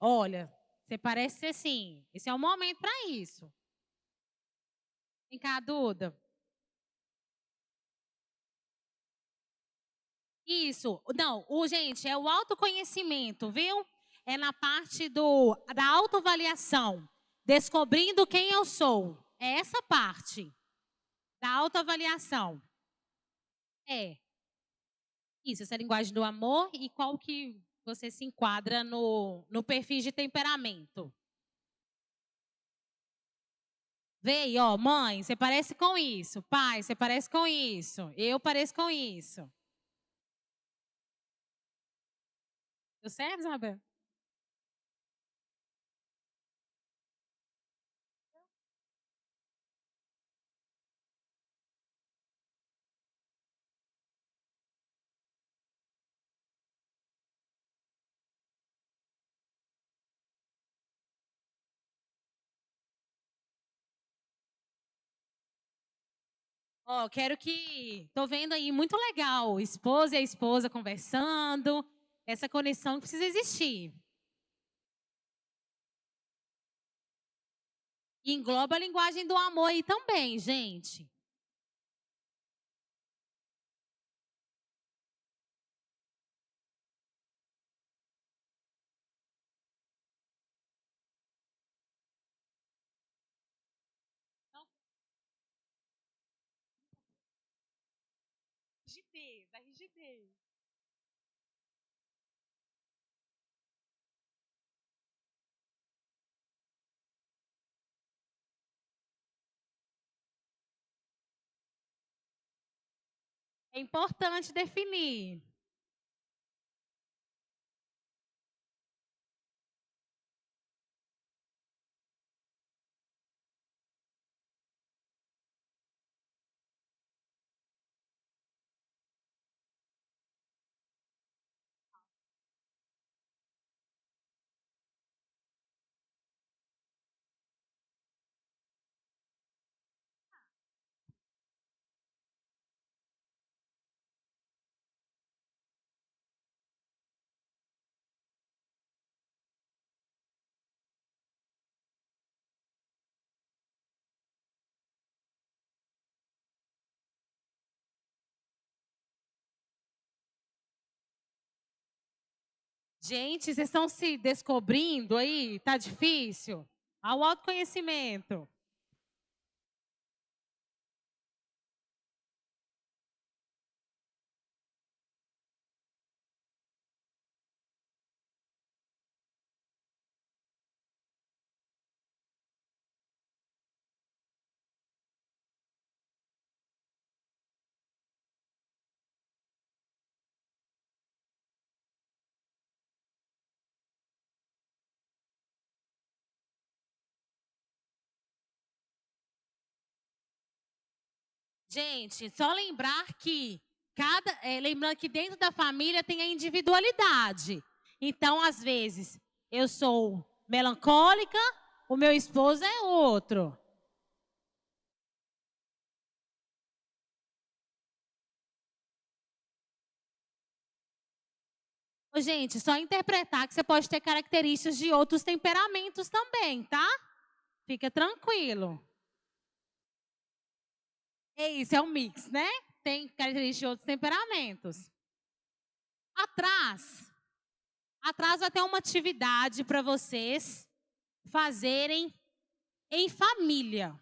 Olha, você parece ser assim. Esse é o momento para isso. Vem cá, Duda. Isso. Não, gente, é o autoconhecimento, viu? É na parte da autoavaliação. Descobrindo quem eu sou. É essa parte da autoavaliação. É. Isso, essa linguagem do amor e qual que você se enquadra no perfil de temperamento. Vê aí, ó, mãe, você parece com isso. Pai, você parece com isso. Eu pareço com isso. Deu certo, Isabel? Ó, quero que. Tô vendo aí, muito legal. Esposa e a esposa conversando. Essa conexão que precisa existir. E engloba a linguagem do amor aí também, gente. Rigidez, a rigidez. É importante definir. Gente, vocês estão se descobrindo aí? Tá difícil? Ao autoconhecimento. Gente, só lembrar que lembrando que dentro da família tem a individualidade. Então, às vezes, eu sou melancólica, o meu esposo é outro. Ô, gente, só interpretar que você pode ter características de outros temperamentos também, tá? Fica tranquilo. É isso, é um mix, né? Tem características de outros temperamentos. Atrás vai ter uma atividade para vocês fazerem em família.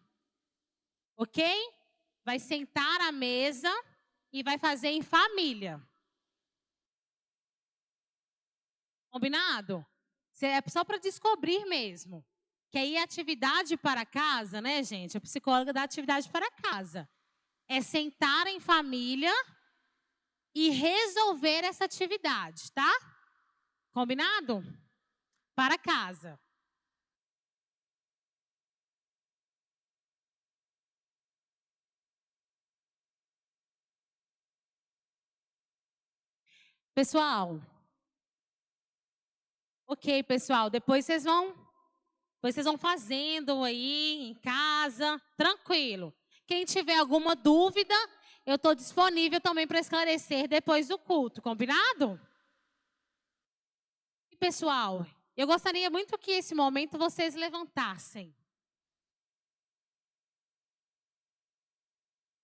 Ok? Vai sentar à mesa e vai fazer em família. Combinado? É só para descobrir mesmo. Que aí a atividade para casa, né, gente? A psicóloga dá atividade para casa. É sentar em família e resolver essa atividade, tá? Combinado? Para casa. Pessoal. Ok, pessoal. Depois vocês vão fazendo aí em casa, tranquilo. Quem tiver alguma dúvida, eu estou disponível também para esclarecer depois do culto, combinado? E pessoal, eu gostaria muito que esse momento vocês levantassem.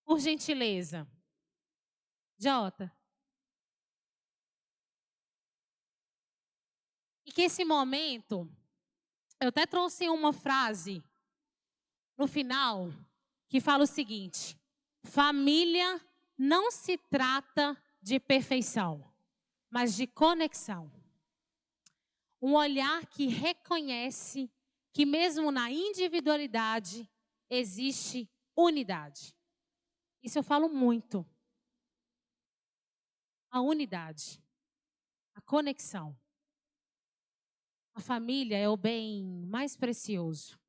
Por gentileza. Jota. E que esse momento, eu até trouxe uma frase no final que fala o seguinte: família não se trata de perfeição, mas de conexão. Um olhar que reconhece que mesmo na individualidade existe unidade. Isso eu falo muito. A unidade, a conexão. A família é o bem mais precioso.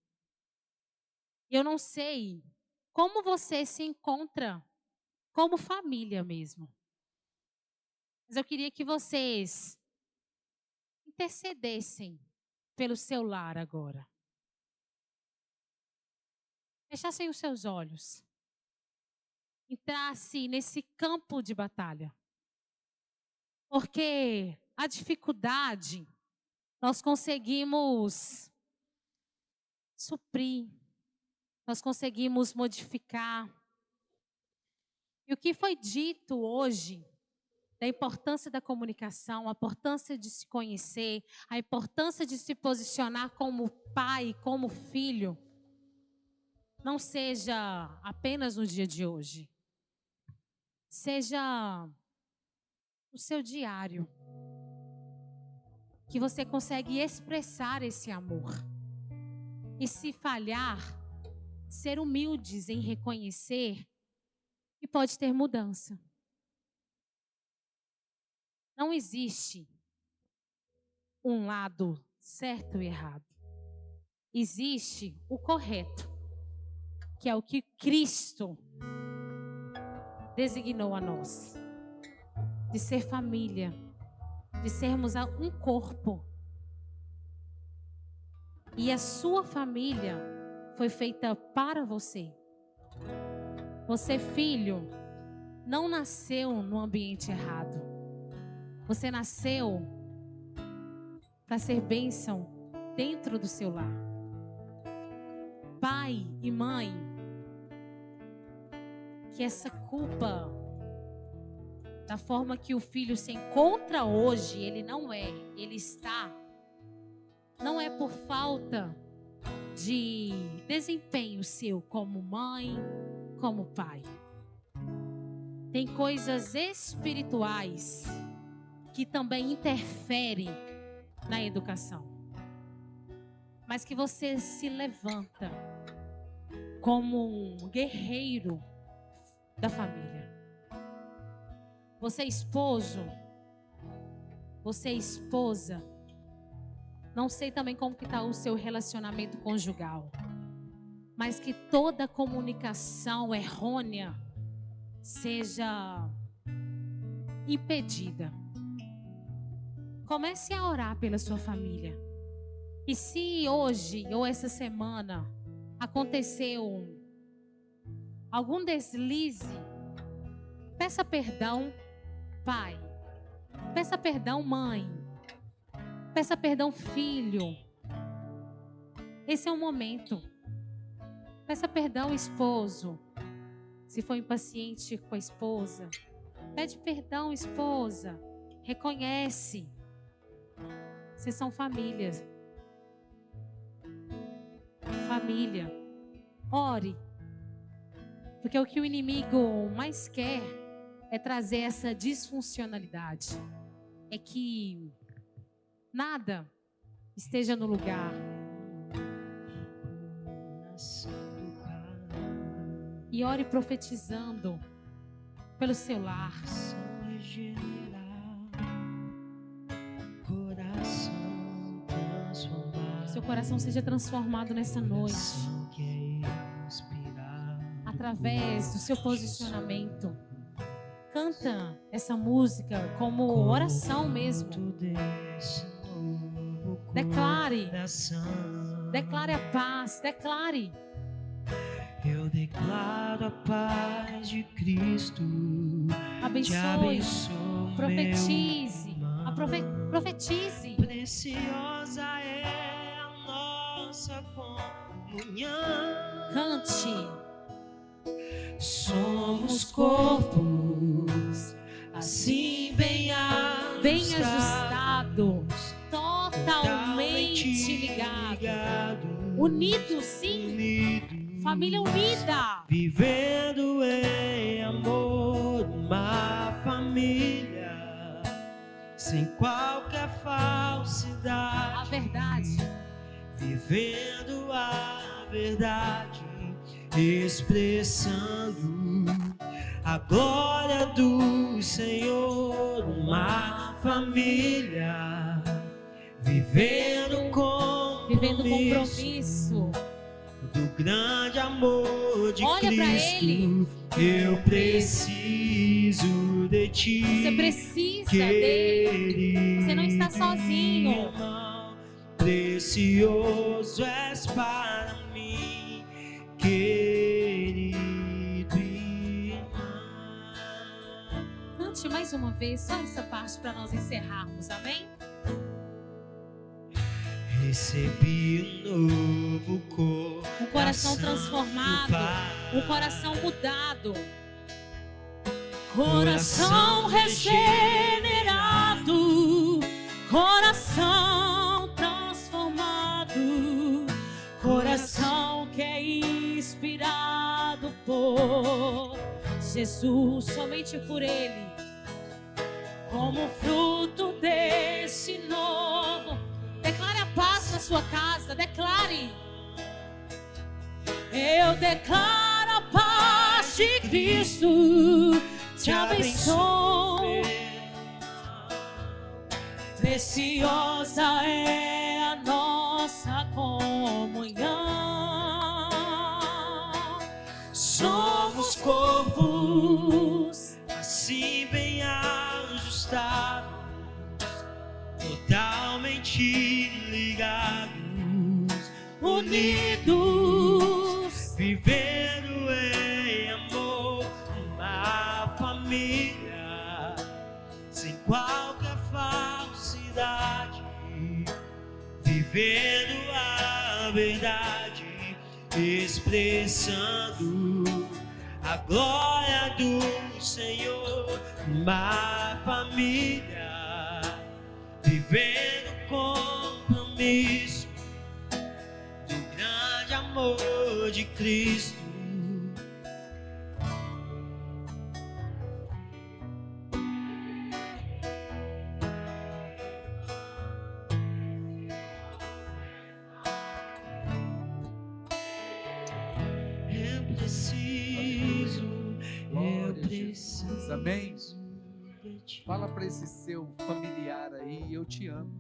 Eu não sei como você se encontra como família mesmo. Mas eu queria que vocês intercedessem pelo seu lar agora. Fechassem os seus olhos. Entrasse nesse campo de batalha. Porque a dificuldade nós conseguimos suprir, nós conseguimos modificar. E o que foi dito hoje, da importância da comunicação, a importância de se conhecer, a importância de se posicionar como pai, como filho, não seja apenas no dia de hoje. Seja no seu diário. Que você consegue expressar esse amor. E se falhar, ser humildes em reconhecer que pode ter mudança. Não existe um lado certo e errado. Existe o correto, que é o que Cristo designou a nós. De ser família, de sermos um corpo. E a sua família foi feita para você. Você, filho, não nasceu no ambiente errado. Você nasceu para ser bênção dentro do seu lar. Pai e mãe, que essa culpa, da forma que o filho se encontra hoje, ele não é, ele está. Não é por falta de desempenho seu como mãe, como pai. Tem coisas espirituais que também interferem na educação. Mas que você se levanta como um guerreiro da família. Você é esposo, você é esposa. Não sei também como que está o seu relacionamento conjugal. Mas que toda comunicação errônea seja impedida. Comece a orar pela sua família. E se hoje ou essa semana aconteceu algum deslize, peça perdão, pai. Peça perdão, mãe. Peça perdão, filho. Esse é o momento. Peça perdão, esposo. Se for impaciente com a esposa, pede perdão, esposa. Reconhece. Vocês são famílias. Família. Ore. Porque o que o inimigo mais quer é trazer essa disfuncionalidade. É que nada esteja no lugar. E ore profetizando pelo seu lar. Seu coração seja transformado nessa noite. Através do seu posicionamento. Canta essa música como oração mesmo. Declare. Declare a paz. Declare. Eu declaro a paz de Cristo. Abençoe. Profetize. Profetize. Preciosa é a nossa comunhão. Cante. Somos corpos assim bem ajustado, totalmente ligado, unido, sim, família unida, vivendo em amor, uma família sem qualquer falsidade, a verdade, vivendo a verdade, expressando a glória do Senhor, uma família vivendo compromisso do grande amor de Olha Cristo. Ele. Eu preciso de ti. Você precisa dele. Você não está sozinho. Irmão, precioso és para mim, querido irmão. Cante mais uma vez, só essa parte para nós encerrarmos, amém? Recebi um novo corpo, um coração transformado, um coração mudado, coração regenerado, coração transformado, coração que é inspirado por Jesus, somente por Ele, como fruto desse novo. Declare a paz na sua casa, declare. Eu declaro a paz de Cristo, te abençoo. Preciosa é a nossa comunhão. Somos corpos assim bem ajustados, totalmente ligados, unidos, vivendo em amor, uma família sem qualquer falsidade, vivendo a verdade, expressando a glória do Senhor, uma família vivendo compromisso do grande amor de Cristo. Eu preciso. Amém? Fala para esse seu familiar aí, eu te amo.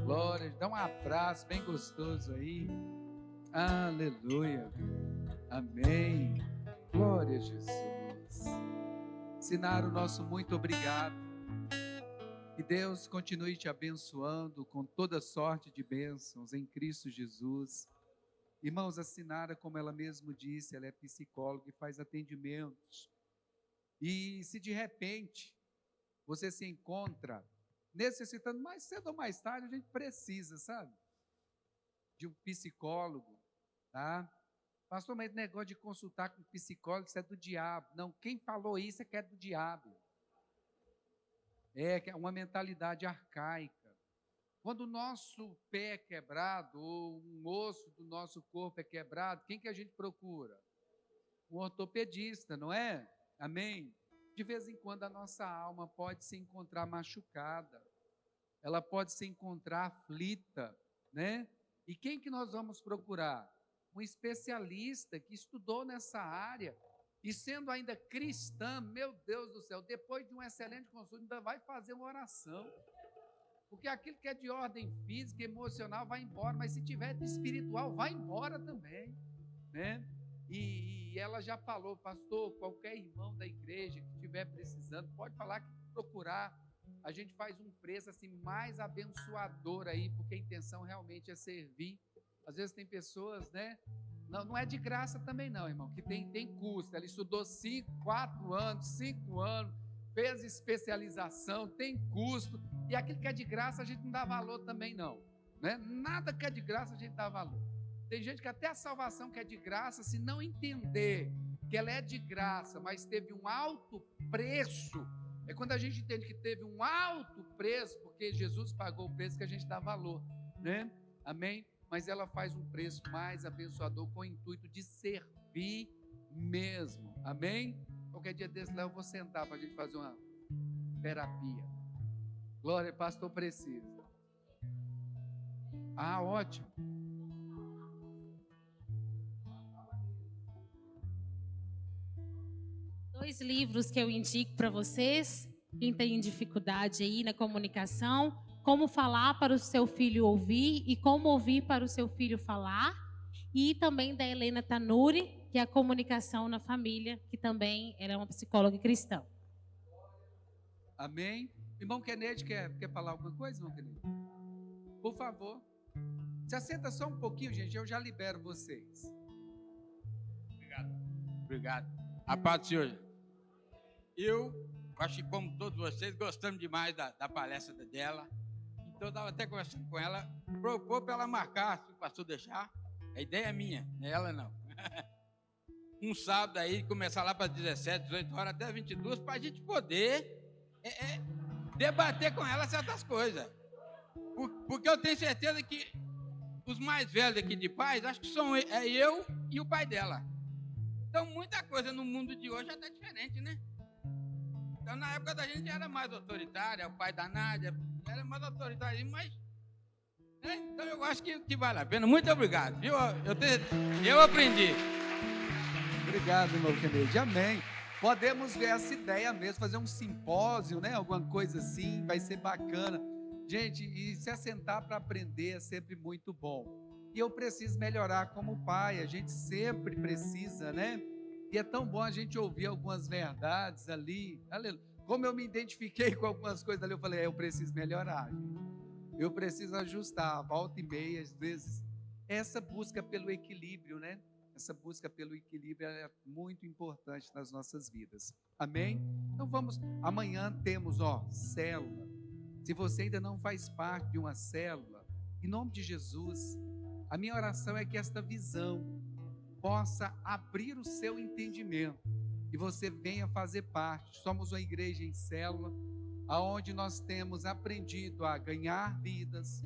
Glória, dá um abraço bem gostoso aí. Aleluia. Amém. Glória a Jesus. Sinara, o nosso muito obrigado. Que Deus continue te abençoando com toda sorte de bênçãos em Cristo Jesus. Irmãos, a Sinara, como ela mesmo disse, ela é psicóloga e faz atendimentos. E se de repente você se encontra necessitando, mais cedo ou mais tarde, a gente precisa, sabe? De um psicólogo, tá? Pastor, mas esse negócio de consultar com psicólogo, isso é do diabo. Não, quem falou isso é que é do diabo. É uma mentalidade arcaica. Quando o nosso pé é quebrado, ou um osso do nosso corpo é quebrado, quem que a gente procura? Um ortopedista, não é? Amém? De vez em quando a nossa alma pode se encontrar machucada, ela pode se encontrar aflita, né? E quem que nós vamos procurar? Um especialista que estudou nessa área, e sendo ainda cristã, meu Deus do céu, depois de um excelente consulta, ainda vai fazer uma oração. Porque aquilo que é de ordem física, emocional, vai embora, mas se tiver de espiritual, vai embora também, né? E ela já falou, pastor, qualquer irmão da igreja que estiver precisando, pode falar que procurar, a gente faz um preço assim mais abençoador aí, porque a intenção realmente é servir. Às vezes tem pessoas, né? Não é de graça também não, irmão, que tem custo. Ela estudou 5 anos, fez especialização, tem custo, e aquilo que é de graça a gente não dá valor também não, né? Nada que é de graça a gente dá valor. Tem gente que até a salvação que é de graça, se não entender que ela é de graça, mas teve um alto preço, é quando a gente entende que teve um alto preço, porque Jesus pagou o preço, que a gente dá valor, né? Amém? Mas ela faz um preço mais abençoador com o intuito de servir mesmo, amém? Qualquer dia desse lá eu vou sentar para a gente fazer uma terapia. Glória, pastor precisa. Ah, ótimo. Dois livros que eu indico para vocês, quem tem dificuldade aí na comunicação, como falar para o seu filho ouvir e como ouvir para o seu filho falar, e também da Helena Tanuri, que é a comunicação na família, que também ela é uma psicóloga cristã. Amém? Irmão Kennedy, quer falar alguma coisa, irmão Kennedy? Por favor. Se assenta só um pouquinho, gente, eu já libero vocês. Obrigado. A paz do Senhor. Eu acho que, como todos vocês, gostamos demais da palestra dela. Então, eu estava até conversando com ela, propor para ela marcar, se o pastor deixar. A ideia é minha, não é ela não. Um sábado aí, começar lá para 17, 18 horas, até 22, para a gente poder debater com ela certas coisas. Porque eu tenho certeza que os mais velhos aqui de paz, acho que são eu e o pai dela. Então, muita coisa no mundo de hoje já está diferente, né? Então, na época da gente era mais autoritária, o pai da Nádia era mais autoritário, mas... Né? Então, eu acho que vale a pena. Muito obrigado, viu? Eu aprendi. Obrigado, irmão Kennedy. Amém. Podemos ver essa ideia mesmo, fazer um simpósio, né? Alguma coisa assim, vai ser bacana. Gente, e se assentar para aprender é sempre muito bom. E eu preciso melhorar como pai, a gente sempre precisa, né? E é tão bom a gente ouvir algumas verdades ali. Aleluia. Como eu me identifiquei com algumas coisas ali, eu falei, eu preciso melhorar, gente. Eu preciso ajustar, volta e meia, às vezes. Essa busca pelo equilíbrio, né? Essa busca pelo equilíbrio é muito importante nas nossas vidas. Amém? Então vamos, amanhã temos, célula. Se você ainda não faz parte de uma célula, em nome de Jesus, a minha oração é que esta visão possa abrir o seu entendimento e você venha fazer parte. Somos uma igreja em célula, aonde nós temos aprendido a ganhar vidas,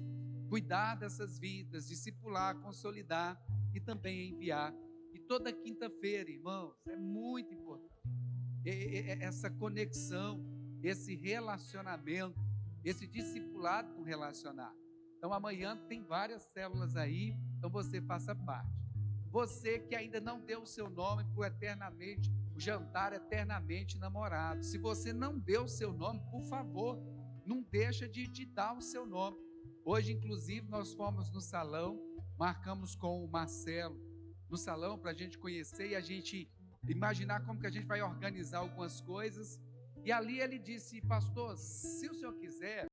cuidar dessas vidas, discipular, consolidar e também enviar. E toda quinta-feira, irmãos, é muito importante essa conexão, esse relacionamento, esse discipulado com relacionar. Então amanhã tem várias células aí, então você faça parte. Você que ainda não deu o seu nome por eternamente, o jantar eternamente namorado. Se você não deu o seu nome, por favor, não deixa de dar o seu nome. Hoje, inclusive, nós fomos no salão, marcamos com o Marcelo no salão para a gente conhecer e a gente imaginar como que a gente vai organizar algumas coisas. E ali ele disse: pastor, se o senhor quiser,